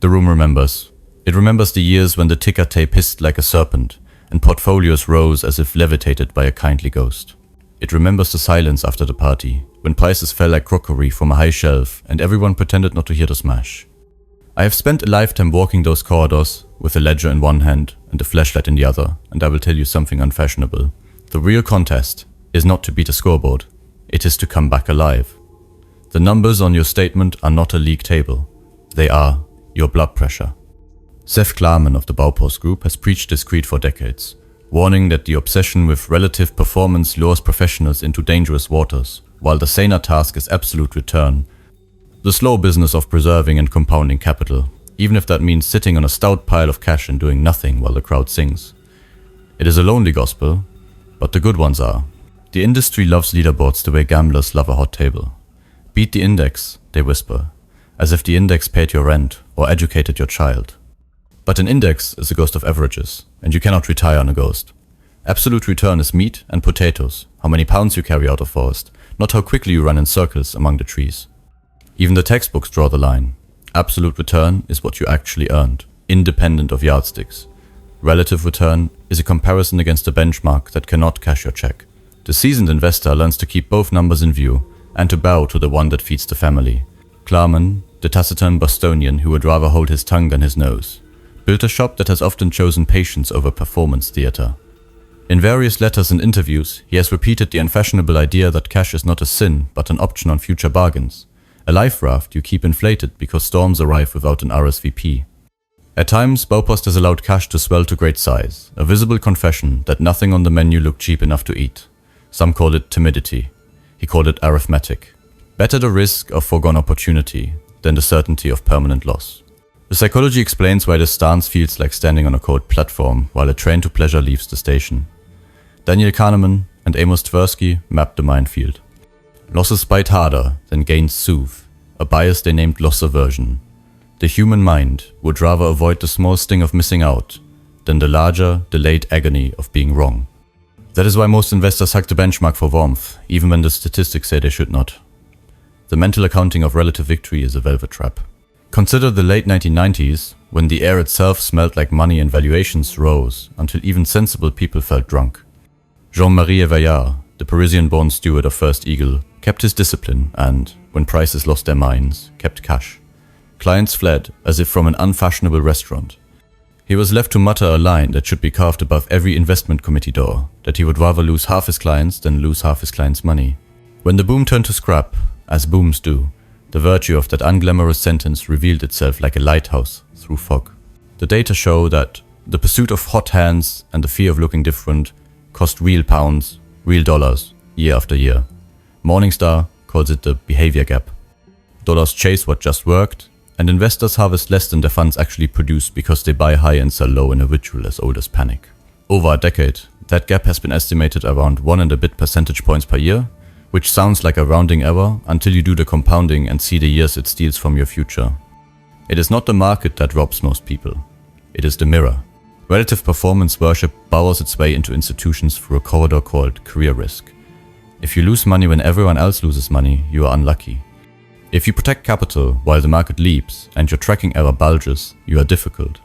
The room remembers. It remembers the years when the ticker tape hissed like a serpent, and portfolios rose as if levitated by a kindly ghost. It remembers the silence after the party, when prices fell like crockery from a high shelf and everyone pretended not to hear the smash. I have spent a lifetime walking those corridors, with a ledger in one hand and a flashlight in the other, and I will tell you something unfashionable. The real contest is not to beat a scoreboard, it is to come back alive. The numbers on your statement are not a league table, they are your blood pressure. Seth Klarman of the Baupost group has preached this creed for decades, warning that the obsession with relative performance lures professionals into dangerous waters, while the saner task is absolute return, the slow business of preserving and compounding capital, even if that means sitting on a stout pile of cash and doing nothing while the crowd sings. It is a lonely gospel, but the good ones are. The industry loves leaderboards the way gamblers love a hot table. Beat the index, they whisper, as if the index paid your rent or educated your child. But an index is a ghost of averages, and you cannot retire on a ghost. Absolute return is meat and potatoes, how many pounds you carry out of forest, not how quickly you run in circles among the trees. Even the textbooks draw the line. Absolute return is what you actually earned, independent of yardsticks. Relative return is a comparison against a benchmark that cannot cash your check. The seasoned investor learns to keep both numbers in view and to bow to the one that feeds the family. Klarman, the taciturn Bostonian who would rather hold his tongue than his nose, built a shop that has often chosen patience over performance theater. In various letters and interviews, he has repeated the unfashionable idea that cash is not a sin but an option on future bargains. A life raft you keep inflated because storms arrive without an RSVP. At times, Baupost has allowed cash to swell to great size, a visible confession that nothing on the menu looked cheap enough to eat. Some call it timidity. He called it arithmetic. Better the risk of foregone opportunity than the certainty of permanent loss. The psychology explains why this stance feels like standing on a cold platform while a train to pleasure leaves the station. Daniel Kahneman and Amos Tversky mapped the minefield. Losses bite harder than gains soothe, a bias they named loss aversion. The human mind would rather avoid the small sting of missing out than the larger, delayed agony of being wrong. That is why most investors hug the benchmark for warmth, even when the statistics say they should not. The mental accounting of relative victory is a velvet trap. Consider the late 1990s, when the air itself smelled like money and valuations rose until even sensible people felt drunk. Jean-Marie Eveillard, the Parisian-born steward of First Eagle, kept his discipline and, when prices lost their minds, kept cash. Clients fled as if from an unfashionable restaurant. He was left to mutter a line that should be carved above every investment committee door, that he would rather lose half his clients than lose half his clients' money. When the boom turned to scrap, as booms do, the virtue of that unglamorous sentence revealed itself like a lighthouse through fog. The data show that the pursuit of hot hands and the fear of looking different cost real pounds, real dollars, year after year. Morningstar calls it the behavior gap. Dollars chase what just worked, and investors harvest less than their funds actually produce because they buy high and sell low in a ritual as old as panic. Over a decade, that gap has been estimated around 1 and a bit percentage points per year, which sounds like a rounding error until you do the compounding and see the years it steals from your future. It is not the market that robs most people. It is the mirror. Relative performance worship borrows its way into institutions through a corridor called career risk. If you lose money when everyone else loses money, you are unlucky. If you protect capital while the market leaps and your tracking error bulges, you are difficult.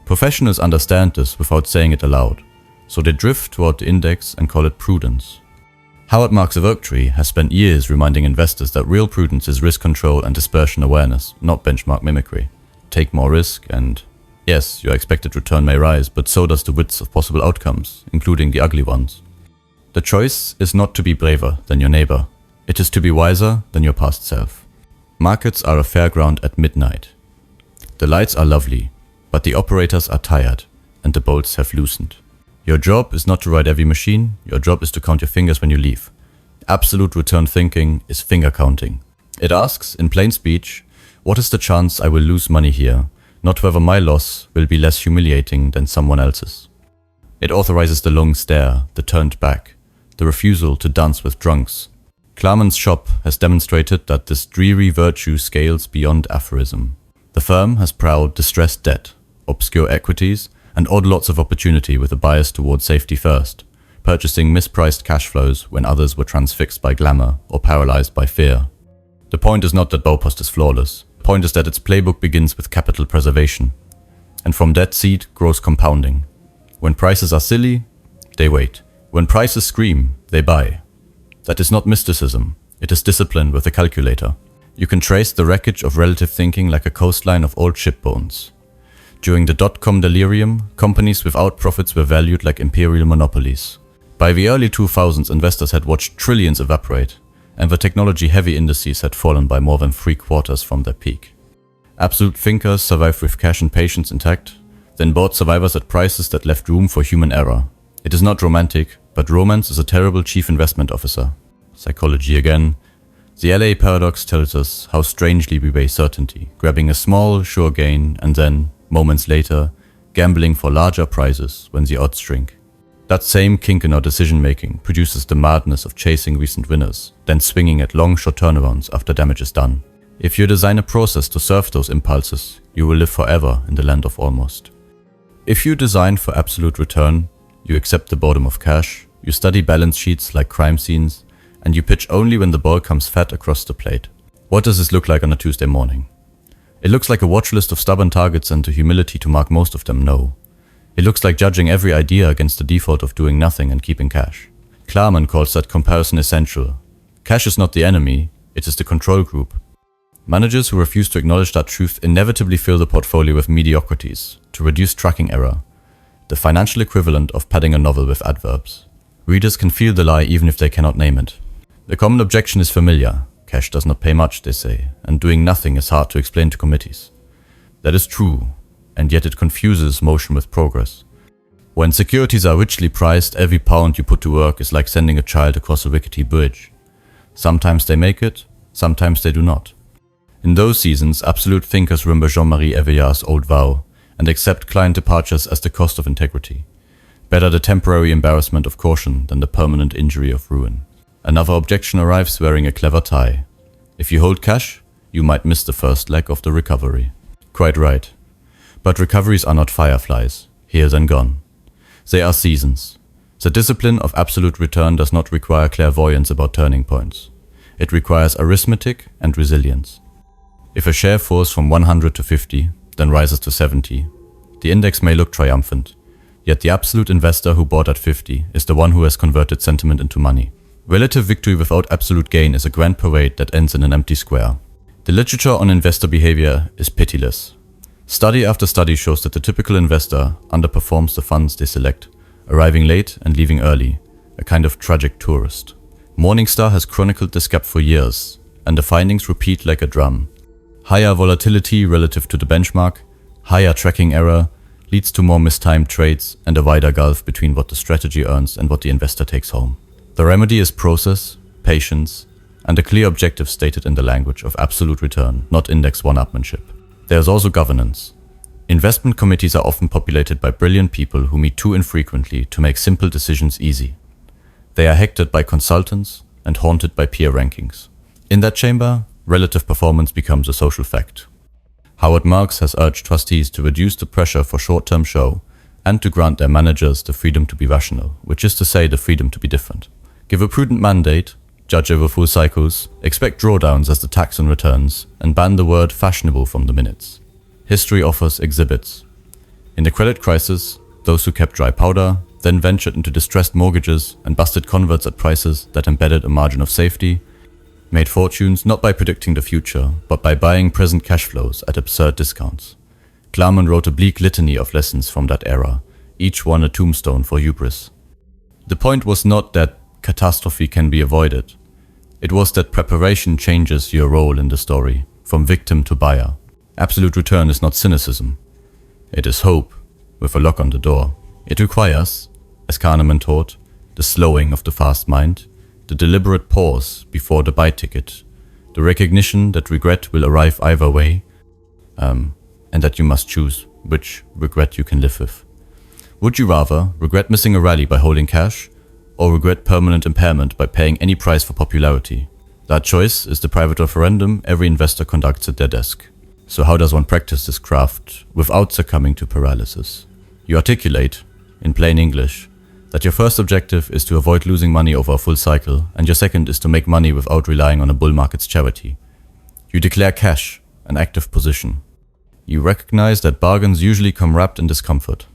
Professionals understand this without saying it aloud, so they drift toward the index and call it prudence. Howard Marks of Oaktree has spent years reminding investors that real prudence is risk control and dispersion awareness, not benchmark mimicry. Take more risk and, yes, your expected return may rise, but so does the width of possible outcomes, including the ugly ones. The choice is not to be braver than your neighbor. It is to be wiser than your past self. Markets are a fairground at midnight. The lights are lovely, but the operators are tired, and the bolts have loosened. Your job is not to ride every machine, your job is to count your fingers when you leave. Absolute return thinking is finger counting. It asks, in plain speech, what is the chance I will lose money here, not whether my loss will be less humiliating than someone else's. It authorizes the long stare, the turned back, the refusal to dance with drunks. Klarman's shop has demonstrated that this dreary virtue scales beyond aphorism. The firm has proud distressed debt, obscure equities, and odd lots of opportunity with a bias toward safety first, purchasing mispriced cash flows when others were transfixed by glamour or paralyzed by fear. The point is not that Baupost is flawless. The point is that its playbook begins with capital preservation, and from that seed grows compounding. When prices are silly, they wait. When prices scream, they buy. That is not mysticism, it is discipline with a calculator. You can trace the wreckage of relative thinking like a coastline of old ship bones. During the dot-com delirium, companies without profits were valued like imperial monopolies. By the early 2000s, investors had watched trillions evaporate, and the technology-heavy indices had fallen by more than 3/4 from their peak. Absolute thinkers survived with cash and patience intact, then bought survivors at prices that left room for human error. It is not romantic, but romance is a terrible chief investment officer. Psychology again. The LA paradox tells us how strangely we weigh certainty, grabbing a small, sure gain and then, moments later, gambling for larger prizes when the odds shrink. That same kink in our decision-making produces the madness of chasing recent winners, then swinging at long shot turnarounds after damage is done. If you design a process to serve those impulses, you will live forever in the land of almost. If you design for absolute return, you accept the boredom of cash, you study balance sheets like crime scenes, and you pitch only when the ball comes fat across the plate. What does this look like on a Tuesday morning? It looks like a watch list of stubborn targets and the humility to mark most of them no. It looks like judging every idea against the default of doing nothing and keeping cash. Klarman calls that comparison essential. Cash is not the enemy, it is the control group. Managers who refuse to acknowledge that truth inevitably fill the portfolio with mediocrities to reduce tracking error, the financial equivalent of padding a novel with adverbs. Readers can feel the lie even if they cannot name it. The common objection is familiar. Cash does not pay much, they say, and doing nothing is hard to explain to committees. That is true, and yet it confuses motion with progress. When securities are richly priced, every pound you put to work is like sending a child across a rickety bridge. Sometimes they make it, sometimes they do not. In those seasons, absolute thinkers remember Jean-Marie Eveillard's old vow and accept client departures as the cost of integrity. Better the temporary embarrassment of caution than the permanent injury of ruin. Another objection arrives wearing a clever tie. If you hold cash, you might miss the first leg of the recovery. Quite right. But recoveries are not fireflies, here then gone. They are seasons. The discipline of absolute return does not require clairvoyance about turning points. It requires arithmetic and resilience. If a share falls from 100 to 50, then rises to 70, the index may look triumphant, yet the absolute investor who bought at 50 is the one who has converted sentiment into money. Relative victory without absolute gain is a grand parade that ends in an empty square. The literature on investor behavior is pitiless. Study after study shows that the typical investor underperforms the funds they select, arriving late and leaving early, a kind of tragic tourist. Morningstar has chronicled this gap for years, and the findings repeat like a drum. Higher volatility relative to the benchmark, higher tracking error, leads to more mistimed trades and a wider gulf between what the strategy earns and what the investor takes home. The remedy is process, patience, and a clear objective stated in the language of absolute return, not index one-upmanship. There is also governance. Investment committees are often populated by brilliant people who meet too infrequently to make simple decisions easy. They are hectored by consultants and haunted by peer rankings. In that chamber, relative performance becomes a social fact. Howard Marks has urged trustees to reduce the pressure for short-term show and to grant their managers the freedom to be rational, which is to say the freedom to be different. Give a prudent mandate, judge over full cycles, expect drawdowns as the tax on returns, and ban the word fashionable from the minutes. History offers exhibits. In the credit crisis, those who kept dry powder then ventured into distressed mortgages and busted converts at prices that embedded a margin of safety, made fortunes not by predicting the future, but by buying present cash flows at absurd discounts. Klarman wrote a bleak litany of lessons from that era, each one a tombstone for hubris. The point was not that catastrophe can be avoided. It was that preparation changes your role in the story, from victim to buyer. Absolute return is not cynicism. It is hope, with a lock on the door. It requires, as Kahneman taught, the slowing of the fast mind, the deliberate pause before the buy ticket, the recognition that regret will arrive either way, and that you must choose which regret you can live with. Would you rather regret missing a rally by holding cash, or regret permanent impairment by paying any price for popularity? That choice is the private referendum every investor conducts at their desk. So how does one practice this craft without succumbing to paralysis? You articulate, in plain English, that your first objective is to avoid losing money over a full cycle, and your second is to make money without relying on a bull market's charity. You declare cash, an active position. You recognize that bargains usually come wrapped in discomfort,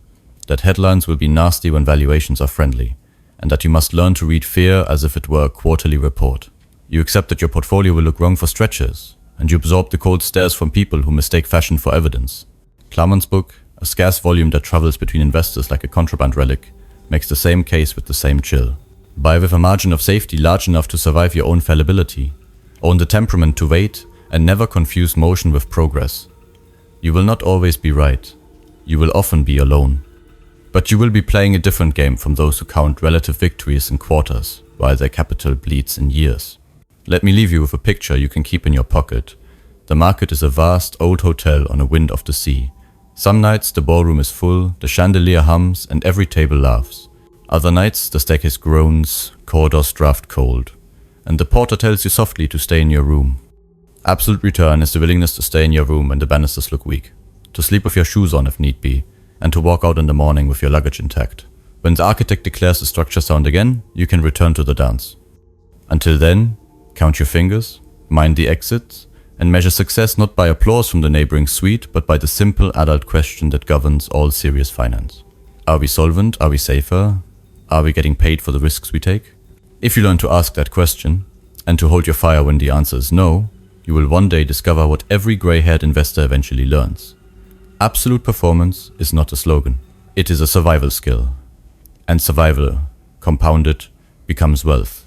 that headlines will be nasty when valuations are friendly, and that you must learn to read fear as if it were a quarterly report. You accept that your portfolio will look wrong for stretches, and you absorb the cold stares from people who mistake fashion for evidence. Klarman's book, a scarce volume that travels between investors like a contraband relic, makes the same case with the same chill. Buy with a margin of safety large enough to survive your own fallibility. Own the temperament to wait, and never confuse motion with progress. You will not always be right. You will often be alone. But you will be playing a different game from those who count relative victories in quarters, while their capital bleeds in years. Let me leave you with a picture you can keep in your pocket. The market is a vast old hotel on a wind of the sea. Some nights the ballroom is full, the chandelier hums, and every table laughs. Other nights the staircase groans, corridors draft cold, and the porter tells you softly to stay in your room. Absolute return is the willingness to stay in your room when the banisters look weak, to sleep with your shoes on if need be, and to walk out in the morning with your luggage intact. When the architect declares the structure sound again, you can return to the dance. Until then, count your fingers, mind the exits, and measure success not by applause from the neighboring suite, but by the simple adult question that governs all serious finance. Are we solvent? Are we safer? Are we getting paid for the risks we take? If you learn to ask that question, and to hold your fire when the answer is no, you will one day discover what every grey-haired investor eventually learns. Absolute performance is not a slogan. It is a survival skill. And survival, compounded, becomes wealth.